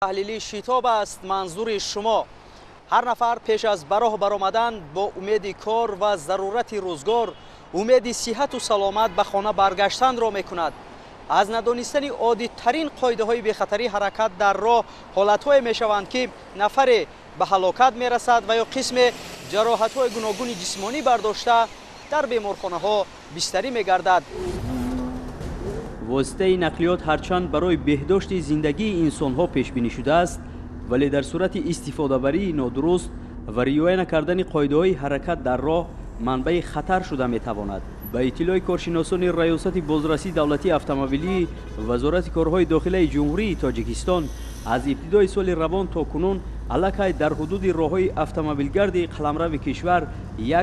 تحلیلی شتاب است منظور شما. هر نفر پیش از براه برآمدن با امید کار و ضرورت روزگار امید صحت و سلامت به خانه برگشتن را میکند. از ندانستن عادی ترین قاعده های بی‌خطری حرکت در راه حالت های میشوند که نفر به هلاکت میرسد و یا قسم جراحت های گوناگون جسمانی برداشته در بیمارخانه ها بستری میگردد. واسطه نقلیات هرچند برای بهداشت زندگی انسان ها پیش بینی شده است، ولی در صورت استفاده بری نادرست و رعایت نکردن قاعده های حرکت در راه منبع خطر شده می تواند. به اطلاع کارشناسان ریاست بازرسی دولتی اتومبیلی وزارت کارهای داخلی جمهوری تاجیکستان از ابتدای سال روان تا کنون علاقه در حدود راههای اتومبیلگرد قلمرو کشور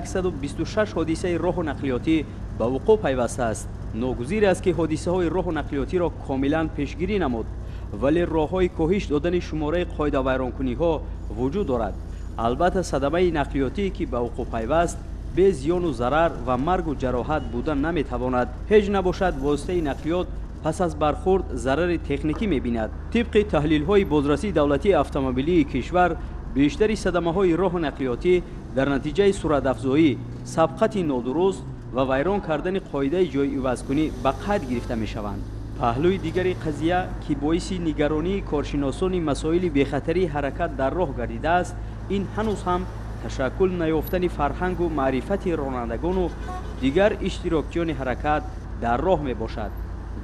126 حادثه راه و نقلیاتی به وقوع پیوسته است. ناگزیر است که حادثه های راه و نقلیاتی را کاملا پیشگیری نمود، ولی راه های کاهش دادن شماره قاعده ویرانکنی ها وجود دارد. البته صدمه نقلیاتی که به وقوع پیوست به زیان و ضرر و مرگ و جراحت بودن نمیتواند. هیچ نباشد واسطه نقلیات پس از برخورد ضرر تکنیکی میبیند. طبق تحلیل های بازرسی دولتی اتومبیلی کشور بیشتری صدمه های راه و نقلیاتی در نتیجه سرعت افزایی، سبقت نادرست و ویران کردن قاعده جای عوضکنی به قید گرفته می شوند. پهلوی دیگری قضیه که باعث نگرانی کارشناسان مسائل بی‌خطری حرکت در راه گردیده است، این هنوز هم تشکل نیافتن فرهنگ و معرفت رانندگان و دیگر اشتراکیان حرکت در راه می باشد.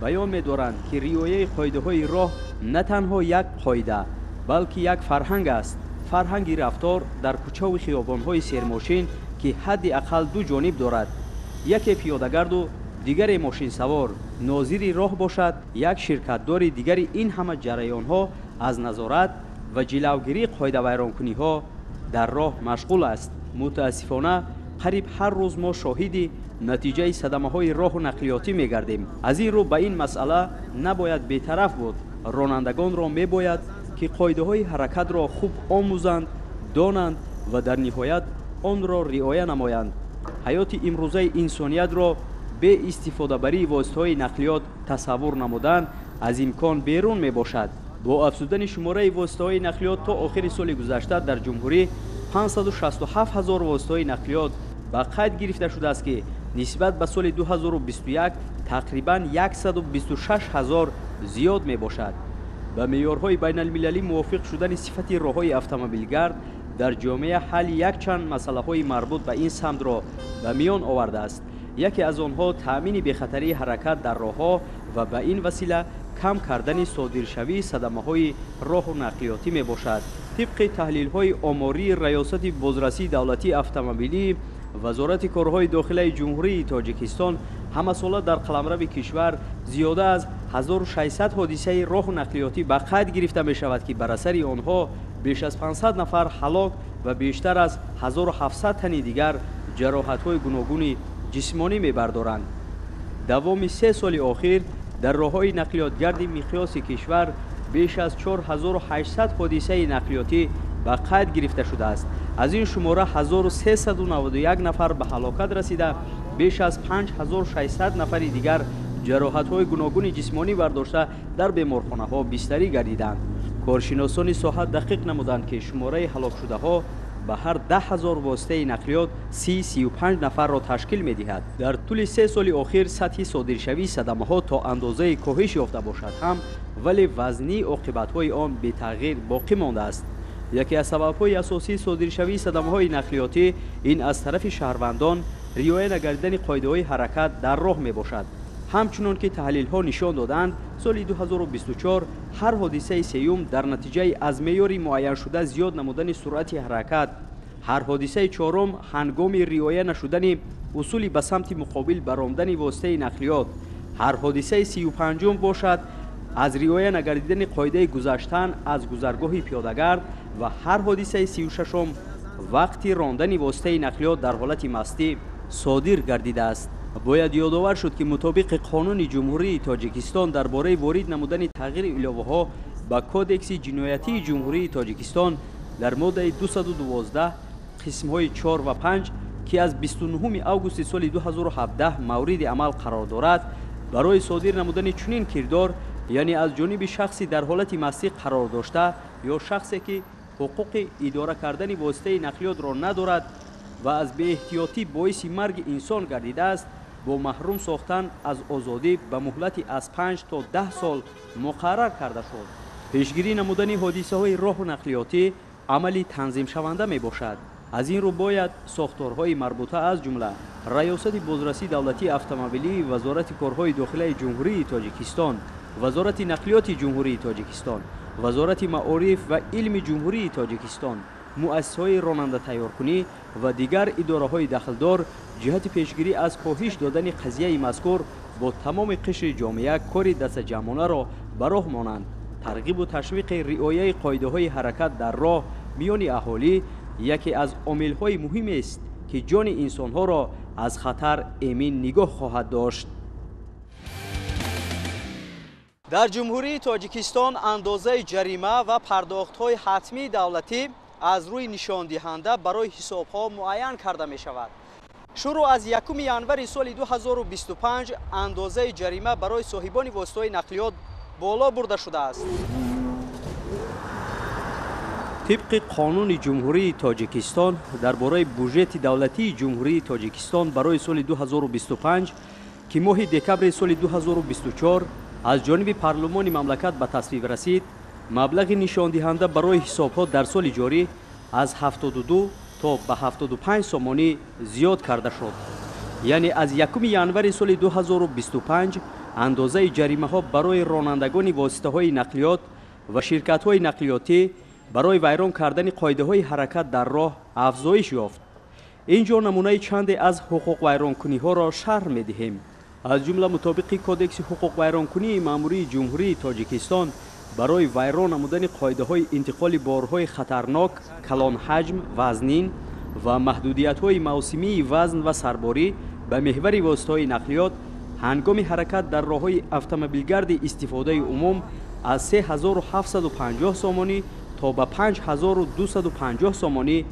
بیان می دارند که رعایت قاعده های راه نه تنها یک قاعده بلکه یک فرهنگ است. فرهنگ رفتار در کوچه و خیابان های سیرماشین که حداقل دو جانب دارد، یک پیاده‌گرد و دیگر ماشین سوار ناظر راه باشد. یک شرکت‌دار دیگر این همه جریان ها از نظارت و جلوگیری قاعده ویرانکنی ها در راه مشغول است. متاسفانه قریب هر روز ما شاهد نتیجه صدمه های راه و نقلیاتی می گردیم. از این رو به این مسئله نباید بی‌طرف بود. رانندگان را می باید که قاعده های حرکت را خوب آموزند، دانند و در نهایت آن را رعایت نمایند. حیات امروزه انسانیت را به استفاده بری واسطه‌های نقلیات تصور نمودن از امکان بیرون می باشد. با افزودن شماره واسطه‌های نقلیات تا آخر سال گذشته در جمهوری 567,000 واسطه‌های نقلیات به قید گرفته شده است که نسبت به سال 2021 تقریباً 126,000 زیاد می باشد. به معیارهای بین المللی موافق شدن صفت راه‌های اتومبیلگرد در جامعه حل یک چند مسئله‌های مربوط به این سمت را به میان آورده است. یکی از آنها تأمین بی‌خطری حرکت در راه‌ها و به این وسیله کم کردن صادرشوی صدمه‌های راه و نقلیاتی می باشد. طبق تحلیل‌های آماری ریاست بازرسی دولتی اتومبیلی وزارت کارهای داخلی جمهوری تاجیکستان همه ساله در قلمرو کشور زیاده از 1600 حادثه راه و نقلیاتی به قید گرفته می شود که بر اثر آنها بیش از 500 نفر هلاک و بیشتر از 1700 تن دیگر جراحت‌های گوناگون جسمانی می‌بردارند. دوام 3 سال اخیر در راه‌های نقلیاتگرد مقیاس کشور بیش از 4800 حادثه نقلیاتی به قید گرفته شده است. از این شماره 1391 نفر به هلاکت رسیده، بیش از 5600 نفر دیگر جراحت‌های گوناگون جسمانی برداشته در بیمارخانه‌ها بستری گردیدند. کارشناسان ساحت دقیق نمودند که شماره هلاک شده ها به هر 10,000 واسطه نقلیات 35 نفر را تشکیل می دهد. در طول 3 سال اخیر سطح صادرشوی صدمه ها تا اندازه کاهش یافته باشد هم، ولی وزنی عاقبت های آن به تغییر باقی مانده است. یکی از سبب های اساسی صادرشوی صدمه های نقلیاتی این از طرف شهروندان رعایت نکردن قاعده های حرکت در راه می باشد. همچنان که تحلیل ها نشان دادند سال 2024 هر حادثه سیوم در نتیجه از معیار معین شده زیاد نمودن سرعت حرکت، هر حادثه چهارم هنگام رعایت نشدن اصول به سمت مقابل برآمدن واسطه نقلیات، هر حادثه 35 باشد از رعایت نکردن قاعده گذشتن از گذرگاه پیاده‌گرد و هر حادثه 36 وقتی راندن واسطه نقلیات در حالت مستی صادر گردیده است. باید یادآور شد که مطابق قانون جمهوری تاجیکستان درباره وارد نمودن تغییر علاوه‌ها به کودکس جنایتی جمهوری تاجیکستان در ماده 212 قسم‌های 4 و 5 که از 29 آگوست سال 2017 مورد عمل قرار دارد، برای صادر نمودن چنین کردار یعنی از جانب شخصی در حالت مستی قرار داشته یا شخصی که حقوق اداره کردن واسطه نقلیات را ندارد و از بی احتیاطی باعث مرگ انسان گردیده است، با محروم ساختن از آزادی به مهلت از 5 تا 10 سال مقرر کرده شد. پیشگیری نمودن حادثه های راه و نقلیاتی عملی تنظیم شونده می باشد. از این رو باید ساختارهای مربوطه از جمله ریاست بازرسی دولتی اتومبیلی، وزارت کارهای داخلی جمهوری تاجیکستان، وزارت نقلیات جمهوری تاجیکستان، وزارت معارف و علم جمهوری تاجیکستان، مؤسسه‌های راننده تیارکنی و دیگر اداره‌های دخلدار جهت پیشگیری از کاهش دادن قضیه مذکور با تمام قشر جامعه کار دست جمعانه را به راه مانند ترغیب و تشویق رعایت قاعده‌های حرکت در راه میان اهالی یکی از عامل‌های مهم است که جان انسان‌ها را از خطر امین نگاه خواهد داشت. در جمهوری تاجیکستان اندازه جریمه و پرداخت‌های حتمی دولتی از روی نشان دهنده برای حساب‌ها معین کرده می‌شود. شروع از 1 ینور سال 2025 اندازه جریمه برای صاحبان واسطه‌های نقلیات بالا برده شده است. طبق قانون جمهوری تاجیکستان درباره بودجه دولتی جمهوری تاجیکستان برای سال 2025 که ماه دکبر سال 2024 از جانب پارلمان مملکت به تصویب رسید، مبلغ نشان دهنده برای حساب‌ها در سال جاری از 72 تا به 75 سومانی زیاد کرده شد. یعنی از 1 ینور سال 2025 اندازه جریمه ها برای رانندگان واسطه های نقلیات و شرکت های نقلیاتی برای ویران کردن قاعده های حرکت در راه افزایش یافت. اینجا نمونه چند از حقوق ویران کنی ها را شرح می دهیم. از جمله مطابق کودکس حقوق ویران کنی ماموری جمهوری تاجیکستان برای ویران نمودن قاعده های انتقال بارهای خطرناک، کلان حجم، وزنین و محدودیت های موسمی وزن و سرباری به محور واسطه های نقلیات هنگام حرکت در راه های اتومبیلگرد استفاده عموم از 3750 سومانی تا به 5250 سومانی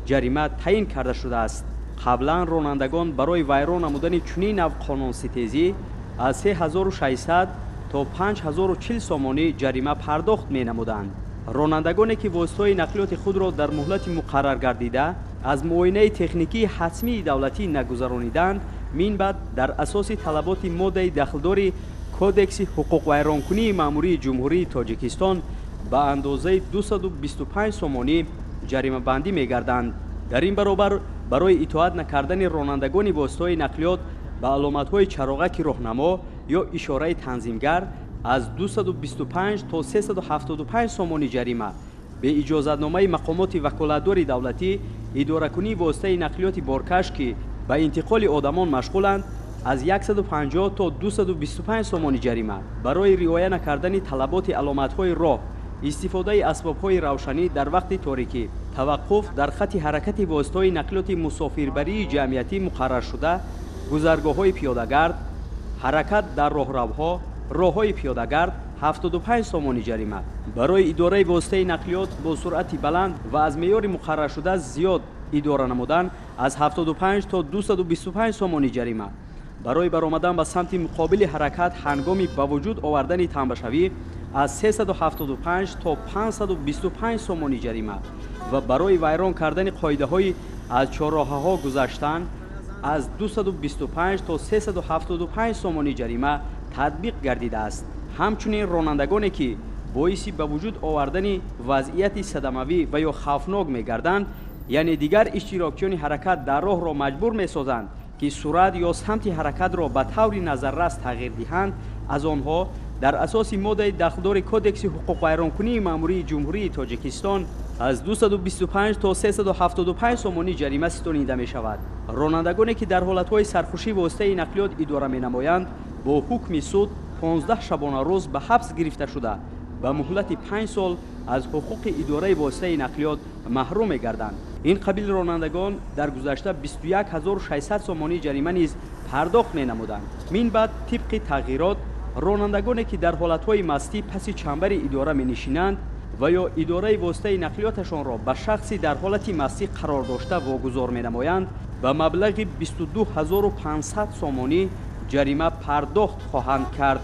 جریمه تعیین کرده شده است. قبلا رانندگان برای ویران نمودن چنین نوع قانون ستیزی از 3600 تا 5040 سومانی جریمه پرداخت می نمودند. رانندگانی که واسطه نقلیات خود را در مهلت مقرر گردیده از معاینه تکنیکی حتمی دولتی نگذرانیدند، من بعد در اساس طلبات ماده دخلداری کودکس حقوق ویرانکنی ماموری جمهوری تاجیکستان به اندازه 225 سومانی جریمه بندی می گردند. در این برابر برای اطاعت نکردن رانندگان واسطه نقلیات به علامت های چراغک راهنما یا اشاره تنظیمگر از 225 تا 375 سومانی جریمه، به اجازتنامه مقامات وکالتدار دولتی اداره کنی واسطه نقلیات بارکش که به انتقال آدمان مشغولند از 150 تا 225 سومانی جریمه. برای رعایت نکردن طلبات علامت های راه، استفاده اسباب های روشنی در وقت تاریکی، توقف در خط حرکت واسطه نقلیات مسافربری جمعیتی مقرر شده، گذرگاه های پیاده‌گرد، حرکت در راهروها، راههای پیاده‌گرد 75 سومانی جریمه. برای اداره واسطه نقلیات با سرعت بلند و از معیار مقرر شده زیاد اداره نمودن از 75 تا 225 سومانی جریمه. برای برآمدن به سمت مقابل حرکت هنگامی به وجود آوردن تنبشوی از 375 تا 525 سومانی جریمه و برای ویران کردن قاعده های از چهارراه‌ها گذشتن از 225 تا 375 سومانی جریمه تطبیق گردیده است. همچنین رانندگانی که باعث به وجود آوردن وضعیت صدموی و یا خوفناک می‌گردند، یعنی دیگر اشتراکیان حرکت در راه را مجبور می‌سازند که سرعت یا سمت حرکت را به طور نظررس تغییر دهند، از آنها در اساس ماده دخلدار کودکس حقوق ویرانکنی ماموری جمهوری تاجیکستان از 225 تا 375 سومانی جریمه ستانیده می شود. رانندگانی که در حالتهای سرخوشی واسطه نقلیات اداره می نمایند با حکم سود 15 شبانه روز به حبس گرفته شده و مهلت 5 سال از حقوق اداره واسطه نقلیات محروم می گردند. این قبیل رانندگان در گذشته 21600 سومانی جریمه نیز پرداخت می نمودند. من بعد طبق تغییرات رانندگانی که در حالتهای مستی پس چنبر اداره می نشینند و یا اداره واسطه نقلیاتشان را به شخصی در حالت مستی قرار داشته واگذار می نمایند و مبلغ 22500 سومانی جریمه پرداخت خواهند کرد.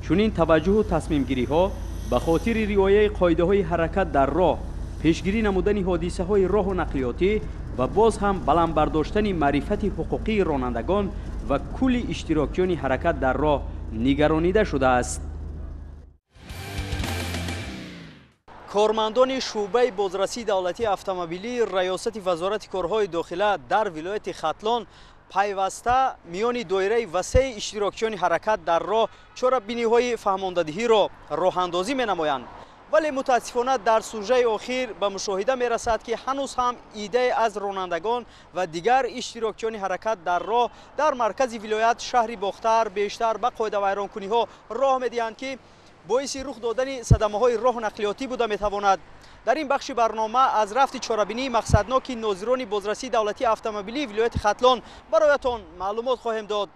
чунин таваҷҷуҳу тасмимгириҳо ба хотири риояи қоидаҳои ҳаракат дар роҳ, пешгирӣ намудани ҳодисаҳои роҳу нақлиётӣ ва боз ҳам баландбардоштани маърифати ҳуқуқии ронандагон ва кулли иштирокчиёни ҳаракат дар роҳ нигаронида шудааст. кормандони шӯъбаи бозрасии давлатии автомобилии раёсати вазорати корҳои дохила дар вилояти Хатлон пайваста миёни доираи васеи иштирокчиёни ҳаракат дар роҳ чорабиниҳои фаҳмондадиҳиро роҳандозӣ менамоянд. вале мутаассифона дар сужаи охир ба мушоҳида мерасад, ки ҳанӯз ҳам идея аз ронандагон ва дигар иштирокчиёни ҳаракат дар роҳ дар маркази вилоят шаҳри Бохтар бештар ба қоидавайронкуниҳо роҳ медиҳанд, ки боиси рух додани садамаҳои роҳу нақлиётӣ буда метавонад. дар ин бахши барнома аз рафти чорабинии мақсадноки нозирони бозрасии давлатии автомобилии вилояти Хатлон бароятон маълумот хоҳем дод.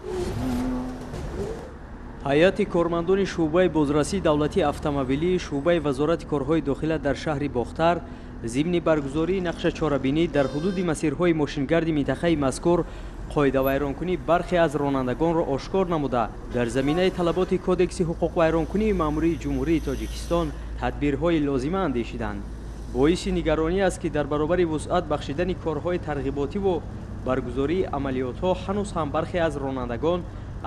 ҳайати кормандони шӯъбаи бозрасии давлатии автомобилии шӯъбаи вазорати корҳои дохила дар шаҳри Бохтар зимни баргузории нақша чорабинӣ дар ҳудуди масирҳои мошингарди минтақаи мазкур қоидавайронкунии бархе аз ронандагонро ошкор намуда, дар заминаи талаботи кодекси ҳуқуқвайронкунии маъмурии ҷумҳурии Тоҷикистон тадбирҳои лозима андешиданд. боиси нигаронӣ аст, ки дар баробари вусъат бахшидани корҳои тарғиботиву баргузории амалиётҳо ҳанӯз ҳам бархе аз ронандагон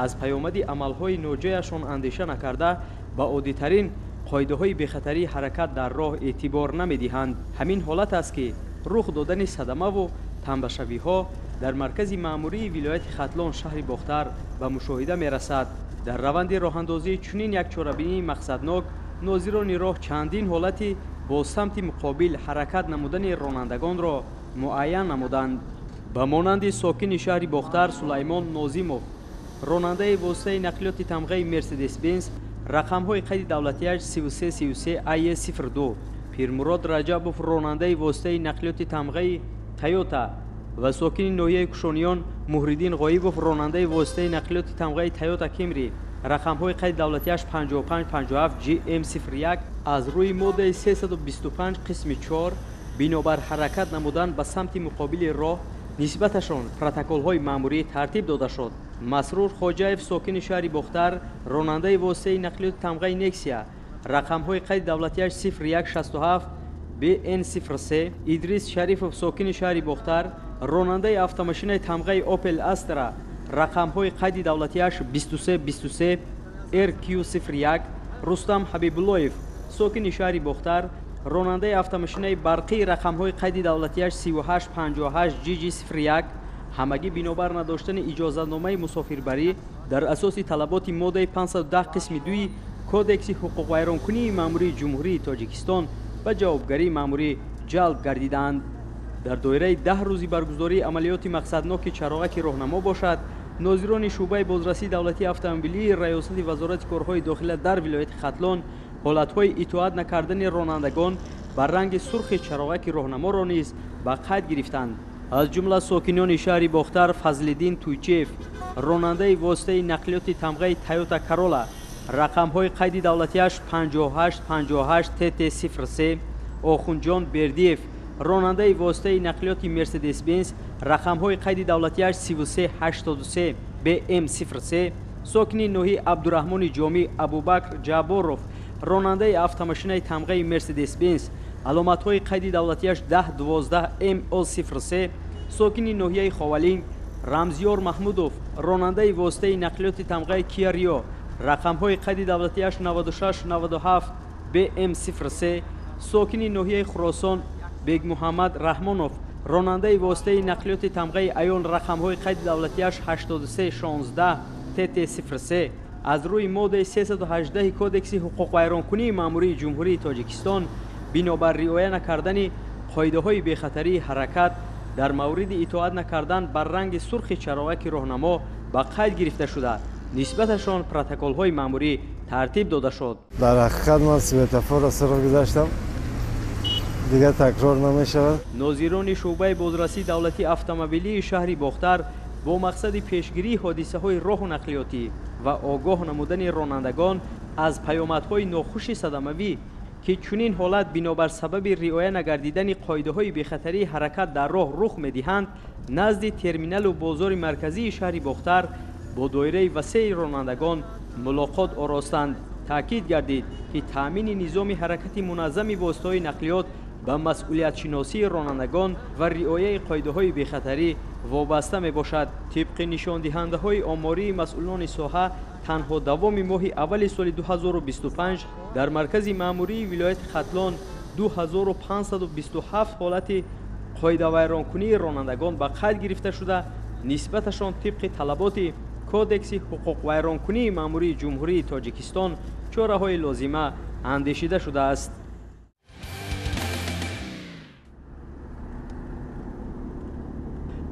аз паёмади амалҳои ноҷояшон андеша накарда ба оддитарин қоидаҳои бехатарии ҳаракат дар роҳ эътибор намедиҳанд. ҳамин ҳолат аст, ки рух додани садамаву танбашавиҳо дар маркази маъмурии вилояти Хатлон шаҳри Бохтар ба мушоҳида мерасад. дар раванди роҳандозии чунин як чорабинии мақсаднок нозирони роҳ чандин ҳолати бо самти муқобил ҳаракат намудани ронандагонро муайян намуданд. ба монанди сокини шаҳри Бохтар Сулаймон Нозимов, ронандаи воситаи нақлиёти тамғаи Мерседес Бенз, рақамҳои қайди давлатияш 3333 AE02, Пирмурод Раҷабов, ронандаи воситаи нақлиёти тамғаи Тойота ва сокини ноҳияи Кушониён Муҳриддин Ғоибов, ронандаи воситаи нақлиёти тамғаи Тойота Кемри, рақамҳои қайди давлатияш 5557 GM01 аз рӯи моддаи 325 қисми 4 бинобар ҳаракат намудан ба самти муқобили роҳ нисбаташон протоколҳои маъмурӣ тартиб дода шуд. Масрур Хоҷаев, сокини шаҳри Бохтар, ронандаи воситаи нақлиёти тамғаи Нексия, рақамҳои қайди давлатияш 0167 BN03, Идрис Шарифов, сокини шаҳри Бохтар, ронандаи автомошинаи тамғаи Opel Astra, рақамҳои қайди давлатияш 2323 RQ01, Рустам Ҳабибуллоев, сокини шаҳри Бохтар, ронандаи автомошинаи барқии рақамҳои қайди давлатияш 3858 GG01, ҳамагӣ бинобар надоштани иҷозатномаи мусофирбарӣ дар асоси талаботи моддаи 510 қисми 2 кодекси ҳуқуқвайронкунии маъмурии ҷумҳурии Тоҷикистон ба ҷавобгарии маъмурӣ ҷалб гардиданд. дар доираи 10 рӯзи баргузории амалиёти мақсадноки чароғаки роҳнамо бошад, нозирони шӯъбаи бозрасии давлатии автомобилии раёсати вазорати корҳои дохила дар вилояти Хатлон ҳолатҳои итоат накардани ронандагон ба ранги сурхи чароғаки роҳнаморо низ ба қайд гирифтанд. аз ҷумла сокинони шаҳри Бохтар Фазлиддин Туйчиев, ронандаи воситаи нақлиёти тамғаи Toyota Corolla, рақамҳои қайди давлатияш 5858 TT03, Охунҷон Бердиев, ронандаи воситаи нақлиёти Mercedes Benz, рақамҳои қайди давлатияш 3383 BM03, сокини ноҳияи Абдураҳмони Ҷомӣ Абубакр Ҷаборов, ронандаи автомошинаи тамғаи Mercedes Benz, аломатҳои қайди давлатияш 1012 MO03, сокини ноҳияи Ховалин Рамзиёр Маҳмудов, ронандаи воситаи нақлиёти тамғаи Kia Rio, рақамҳои қайди давлатияш 9697 BM03, сокини ноҳияи Хуросон Бегмуҳаммад Раҳмонов, ронандаи воситаи нақлиёти тамғаи Аён, рақамҳои қайди давлатияш 8316 TT03, аз рӯи моддаи 318 кодекси ҳуқуқвайронкунии маъмурии ҷумҳурии Тоҷикистон бинобар риоя накардани қоидаҳои бехатарии ҳаракат дар мавриди итоат накардан бар ранги сурхи чароғаки роҳнамо ба қайд гирифта шуда, нисбаташон протоколҳои маъмурӣ тартиб дода шуд. дар ҳақиқат ман светофорро сироқ гузаштам, дигар такрор намешавад. нозирони шӯъбаи бозрасии давлатии автомобилии шаҳри Бохтар бо мақсади пешгирии ҳодисаҳои роҳу нақлиётӣ ва огоҳ намудани ронандагон аз паёмадҳои нохуши садамавӣ, ки чунин ҳолат бинобар сабаби риоя нагардидани қоидаҳои бехатарии ҳаракат дар роҳ рух медиҳанд, назди терминалу бозори марказии шаҳри Бохтар бо доираи васеи ронандагон мулоқот оростанд. таъкид гардид ки таъмини низоми ҳаракати муназзами воситаҳои нақлиёт ба масъулиятшиносии ронандагон ва риояи қоидаҳои бехатарӣ вобаста мебошад. тибқи нишондиҳандаҳои омории масъулони соҳа танҳо давоми моҳи аввали соли 2025 дар маркази маъмурии вилояти хатлон 2527 ҳолати қоидавайронкунии ронандагон ба қайд гирифта шуда, нисбаташон тибқи талаботи кодекси ҳуқуқвайронкунии маъмурии ҷумҳурии Тоҷикистон чораҳои лозима андешида шудааст.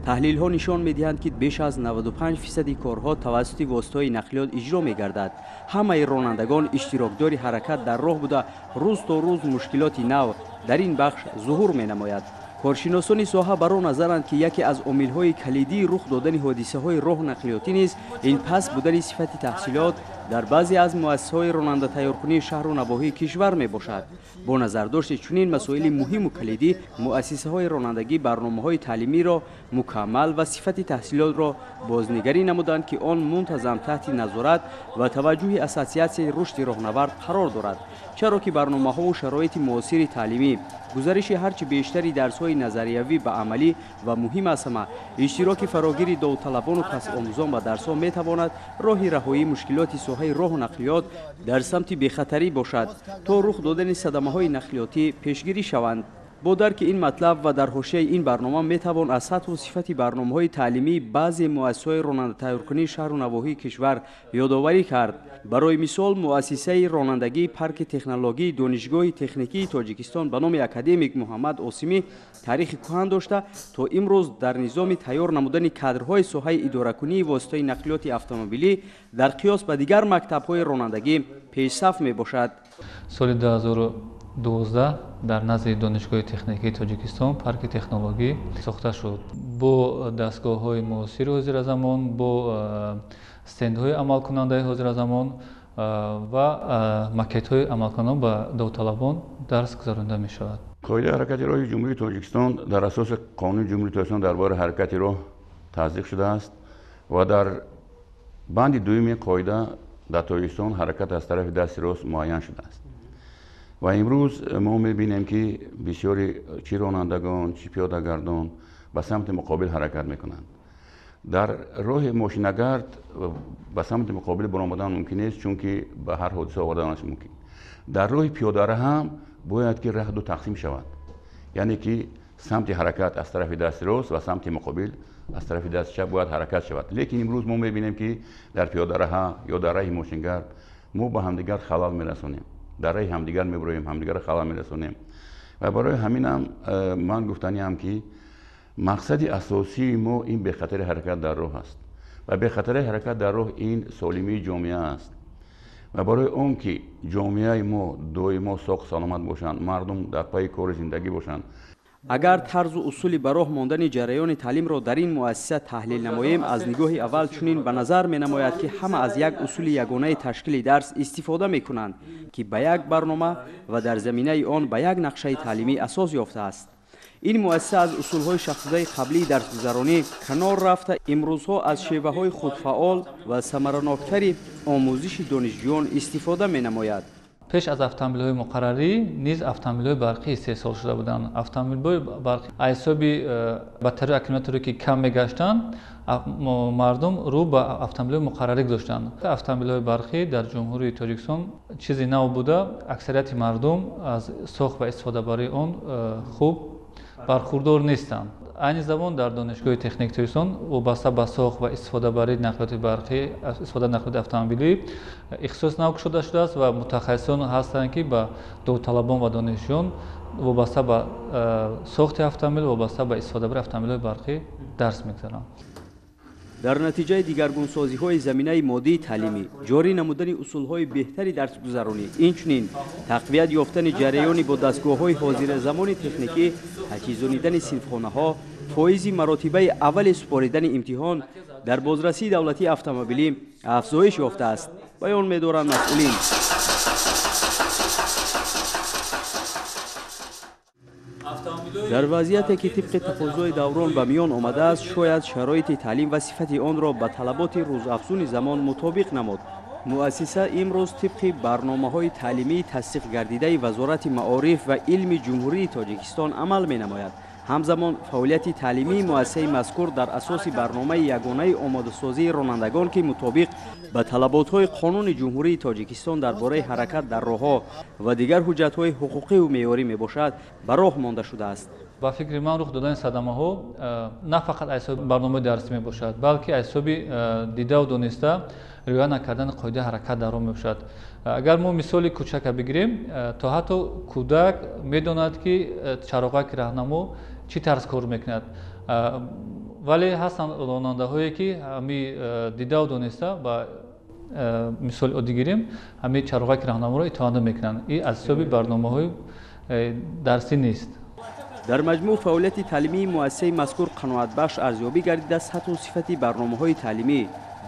таҳлилҳо нишон медиҳанд ки беш аз 95% корҳо тавассути воситаҳои нақлиёт иҷро мегардад. ҳамаи ронандагон иштирокдори ҳаракат дар роҳ буда рӯз то рӯз мушкилоти нав дар ин бахш зуҳур менамояд. коршиносони соҳа бар он назаранд ки яке аз омилҳои калидии рух додани ҳодисаҳои роҳ нақлиётӣ низ ин паст будани сифати таҳсилот дар баъзе аз муассисаҳои ронандатайёркунии шаҳру навоҳии кишвар мебошад. бо назардошти чунин масоили муҳиму калидӣ муассисаҳои ронандагӣ барномаҳои таълимиро мукаммал ва сифати таҳсилотро бознигарӣ намуданд ки он мунтазам таҳти назорат ва таваҷҷӯҳи ассотсиатсияи рушди роҳнавард қарор дорад, чаро ки барномаҳову шароити муосири таълимӣ гузариши ҳарчи бештари дарсҳои назариявӣ ба амалӣ ва муҳим аз ҳама иштироки фарогири довталабону касбомӯзон ба дарсҳо метавонад роҳи раҳоии мушкилоти соҳаи роҳу нақлиёт дар самти бехатарӣ бошад то рух додани садамаҳои нақлиётӣ пешгирӣ шаванд. бо дарки ин матлаб ва дар ҳошияи ин барнома метавон аз сатҳу сифати барномаҳои таълимии баъзе муассисаҳои ронандатайёркунии шаҳру навоҳии кишвар ёдоварӣ кард. барои мисол муассисаи ронандагии парки технологии донишгоҳи техникии Тоҷикистон ба номи академик Муҳаммад Осимӣ таърихи кӯҳан дошта то имрӯз дар низоми тайёр намудани кадрҳои соҳаи идоракунии воситаҳои нақлиёти автомобилӣ дар қиёс ба дигар мактабҳои ронандагӣ пешсаф мебошад. соли 2012 дар назди донишгоҳи техникии Тоҷикистон парки технологӣ сохта шуд. бо дастгоҳҳои муосири ҳозиразамон, бо стендҳои амалкунандаи ҳозиразамон ва макетҳои амалкунанда ба довталабон дарс гузаронида мешавад. қоидаи ҳаракати роҳи ҷумҳурии Тоҷикистон дар асоси қонуни ҷумҳурии Тоҷикистон дар бораи ҳаракати роҳ таздиқ шудааст ва дар банди дуюми қоида дар Тоҷикистон ҳаракат аз тарафи дасти рост муайян шудааст. ва имрӯз мо мебинем ки бисёри чӣ ронандагон чӣ пиёдагардон ба самти муқобил ҳаракат мекунанд. дар роҳи мошинагард ба самти муқобил баромадан мумкин нест, чунки ба ҳар ҳодиса оварданаш мумкин. дар роҳи пиёдара ҳам бояд ки раҳ ду тақсим шавад, яъне ки самти ҳаракат аз тарафи дасти рост ва самти муқобил аз тарафи дасти чап бояд ҳаракат шавад. лекин имрӯз мо мебинем ки дар пиёдараҳа ё дар раҳи мошингард мо ба ҳамдигар халал мерасонем, дар раҳи ҳамдигар мебуроем, ҳамдигарро халал мерасонем. ва барои ҳаминам ман гуфтаниам ки мақсади асосии мо ин бехатари ҳаракат дар роҳ аст ва бехатари ҳаракат дар роҳ ин солимии ҷомеа аст. ва барои он ки ҷомеаи мо доимо соғ саломат бошанд, мардум дар пайи кори зиндагӣ бошанд. агар тарзу усули ба роҳ мондани ҷараёни таълимро дар ин муассиса таҳлил намоем, аз нигоҳи аввал чунин ба назар менамояд ки ҳама аз як усули ягонаи ташкили дарс истифода мекунанд ки ба як барнома ва дар заминаи он ба як нақшаи таълимӣ асос ёфтааст. ин муассиса аз усулҳои шахсзадаи қаблии дарсгузаронӣ канор рафта имрӯзҳо аз шеваҳои худфаъол ва самараноктари омӯзиши донишҷӯён истифода менамояд. пеш аз автомобилҳои муқаррарӣ низ автомобилҳои барқӣ истеҳсол шуда буданд. автомобилҳои барқӣ аз ҳисоби батарии аккумуляторе ки кам мегаштанд, мардум рӯ ба автомобилҳои муқаррарӣ гузоштанд. автомобилҳои барқӣ дар ҷумҳурии Тоҷикистон чизи нав буда, аксарияти мардум аз сохт ва истифодабарии он хуб бархурдор нестанд. айни замон дар донишгоҳи техникии Тоҷикистон вобаста ба сохт ва истифодабарии нақлиёти барқӣ, истифодаи нақлиёти автомобилӣ ихтисос нав кушода шудааст ва мутахассисон ҳастанд ки ба довталабон ва донишҷӯён вобаста ба сохти автомобил, вобаста ба истифодабарии автомобилҳои барқӣ дарс мегзаранд. дар натиҷаи дигаргунсозиҳои заминаи моддии таълимӣ, ҷорӣ намудани усулҳои беҳтари дарсгузаронӣ, инчунин тақвият ёфтани ҷараёни бо дастгоҳҳои ҳозиразамони техникӣ, таҷҳизонидани синфхонаҳо, фоизи маротибаи аввали супоридани имтиҳон дар бозрасии давлатии автомобилӣ афзоиш ёфтааст, баён медоранд масъулин. дар вазъияте ки тибқи тақозои даврон ба миён омадааст, шояд шароити таълим ва сифати онро ба талаботи рӯзафзуни замон мутобиқ намуд. муассиса имрӯз тибқи барномаҳои таълимии тасдиқ гардидаи вазорати маориф ва илми ҷумҳурии тоҷикистон амал менамояд. ҳамзамон фаъолияти таълимии муассисаи мазкур дар асоси барномаи ягонаи омодасозии ронандагон ки мутобиқ ба талаботҳои қонуни ҷумҳурии тоҷикистон дар бораи ҳаракат дар роҳҳо ва дигар ҳуҷҷатҳои ҳуқуқиву меъёрӣ мебошад ба роҳ монда шудааст. ба фикри ман рух додани садамаҳо на фақат аз ҳисоби барномаи дарсӣ мебошад, балки аз ҳисоби дидаву дониста риоя накардани қоидаи ҳаракат дар роҳ мебошад. агар мо мисоли кӯчака бигирем, то ҳатто кӯдак медонад ки чароғаки раҳнамо чӣ тарз кор мекунад, вале ҳастанд ронандаҳое ки ҳами дидаву дониста ба мисоли оддӣ гирем ҳами чароғаки раҳнаморо итоат намекунанд. ин аз ҳисоби барномаҳои дарсӣ нест. дар маҷмӯъ фаъолияти таълимии муассисаи мазкур қаноатбахш арзёбӣ гардида сатҳу сифати барномаҳои таълимӣ,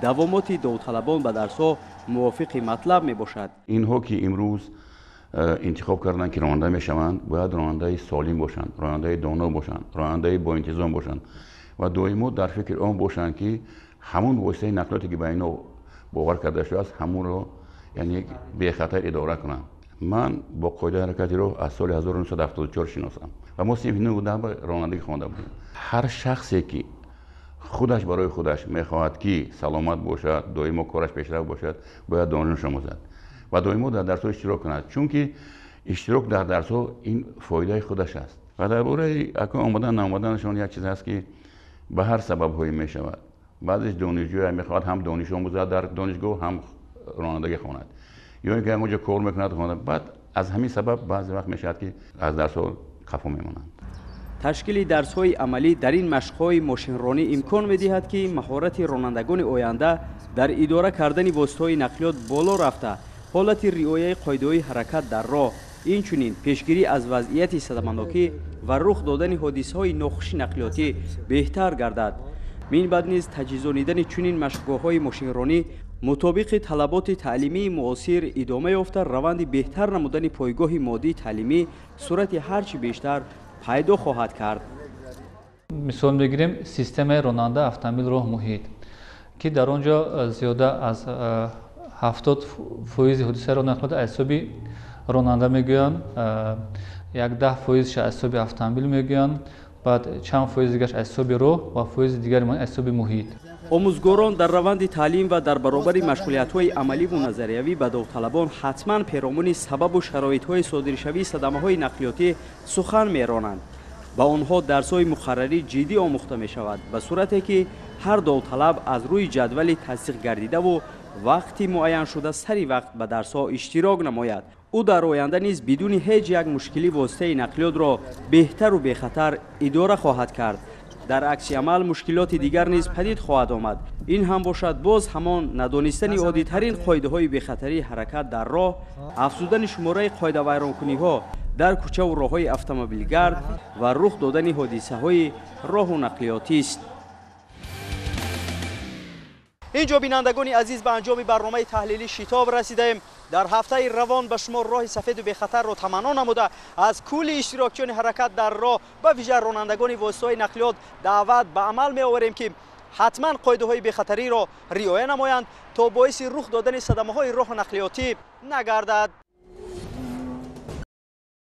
давомоти довталабон ба дарсҳо мувофиқи матлаб мебошад. инҳо ки имрӯз интихоб карданд ки ронанда мешаванд, бояд ронандаи солим бошанд, ронандаи доно бошанд, ронандаи боинтизом бошанд ва доимо дар фикри он бошанд ки ҳамон воситаи нақлиёте ки ба инҳо бовар карда шудааст ҳамонро яъне бехатар идора кунанд. ман бо қоидаи ҳаракати роҳ аз соли 1974 шиносам ва мо синфи 9 ронандагӣ хонда будем. ҳар шахсе ки худаш барои худаш мехоҳад ки саломат бошад, доимо кораш пешрав бошад, бояд дониш омӯзад ва доимо дар дарсҳо иштирок кунад, чунки иштирок дар дарсҳо ин фоидаи худаш аст. ва дар бораи акун омадан наомаданашон як чиз аст ки ба ҳар сабабҳое мешавад. баъзеш донишҷӯя мехоҳад ҳам дониш омӯзад дар донишгоҳ, ҳам ронандагӣ хонад, ё ин ки ҳамонҷо кор мекунад хонад, баъд аз ҳамин сабаб баъзе вақт мешавад ки аз дарсҳо хафо мемонанд. ташкили дарсҳои амалӣ дар ин машқҳои мошинронӣ имкон медиҳад ки маҳорати ронандагони оянда дар идора кардани воситаҳои нақлиёт боло рафта, ҳолати риояи қоидаҳои ҳаракат дар роҳ, инчунин пешгирӣ аз вазъияти садаманокӣ ва рух додани ҳодисаҳои нохуши нақлиётӣ беҳтар гардад. минбаъд низ таҷҳизонидани чунин машқгоҳҳои мошинронӣ мутобиқи талаботи таълимии муосир идома ёфта раванди беҳтар намудани пойгоҳи моддии таълимӣ сурати ҳарчи бештар пайдо хоҳад кард. мисол мегирем системаи ронанда автомобил роҳ муҳит ки дар он ҷо зиёда аз 70% ҳодисаро нақлиёт аз ҳисоби ронанда мегӯянд, 10% аз ҳисоби автомобил мегӯянд, баъд чанд фоиз дигараш аз ҳисоби роҳ ва фоизи дигари аз ҳисоби муҳит. омӯзгорон дар раванди таълим ва дар баробари машғулиятҳои амаливу назариявӣ ба довталабон ҳатман пиромони сабабу шароитҳои содиршавии садамаҳои нақлиётӣ сухан меронанд. ба онҳо дарсҳои муқаррарӣ ҷиддӣ омӯхта мешавад ба сурате ки ҳар довталаб аз рӯи ҷадвали тасдиқ гардидаву вақти муайяншуда сари вақт ба дарсҳо иштирок намояд. ӯ дар оянда низ бидуни ҳеҷ як мушкилӣ воситаи нақлиётро беҳтару бехатар идора хоҳад кард. дар акси амал мушкилоти дигар низ падид хоҳад омад. ин ҳам бошад боз ҳамон надонистани оддитарин қоидаҳои бехатарии ҳаракат дар роҳ, афзудани шумораи қоидавайронкуниҳо дар кӯчаву роҳҳои автомобилгард ва рух додани ҳодисаҳои роҳу нақлиётист. инҷо бинандагони азиз ба анҷоми барномаи таҳлилӣ шитоб расидаем. дар ҳафтаи равон ба шумо роҳи сафеду бехатарро таманно намуда аз кӯли иштирокчиёни ҳаракат дар роҳ ба виҷа ронандагони воситаҳои нақлиёт даъват ба амал меоварем ки ҳатман қоидаҳои бехатариро риоя намоянд то боиси рух додани садамаҳои роҳу нақлиётӣ нагардад.